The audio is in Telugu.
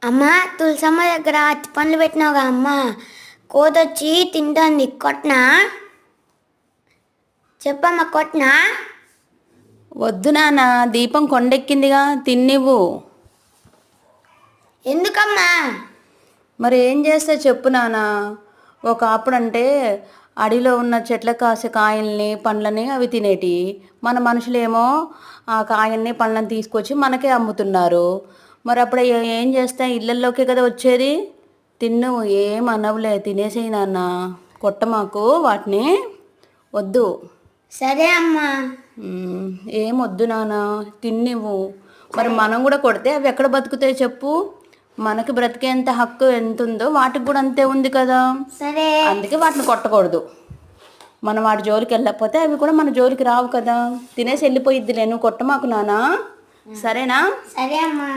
అమ్మ, తులసమ్మ దగ్గర అట్టి పండ్లు పెట్టినావుగా అమ్మ, కోతొచ్చి తింటుంది. కొట్నా? చెప్పమ్మ, కొట్నా? వద్దు నాన్న, దీపం కొండెక్కిందిగా, తిన్నివ్వు. ఎందుకమ్మా? మరి ఏం చేస్తే చెప్పు నాన్న. అప్పుడంటే అడవిలో ఉన్న చెట్ల కాసే కాయల్ని పండ్లని అవి తినేటి. మన మనుషులేమో ఆ కాయల్ని పండ్లని తీసుకొచ్చి మనకే అమ్ముతున్నారు. మరి అప్పుడు ఏం చేస్తా, ఇళ్ళల్లోకే కదా వచ్చేది. తిన్ను, ఏం అనవులే, తినేసేయి నాన్న. కొట్టమాకు వాటిని, వద్దు. సరే అమ్మా. ఏం వద్దు నాన్న, తిన్నివ్వు. మరి మనం కూడా కొడితే అవి ఎక్కడ బతుకుతాయి చెప్పు. మనకి బ్రతికేంత హక్కు ఎంత ఉందో వాటికి కూడా అంతే ఉంది కదా. సరే. అందుకే వాటిని కొట్టకూడదు. మనం వాటి జోలికి వెళ్ళకపోతే అవి కూడా మన జోలికి రావు కదా. తినేసి వెళ్ళిపోయిద్దిలే, నువ్వు కొట్టమాకు నాన్న, సరేనా? సరే అమ్మా.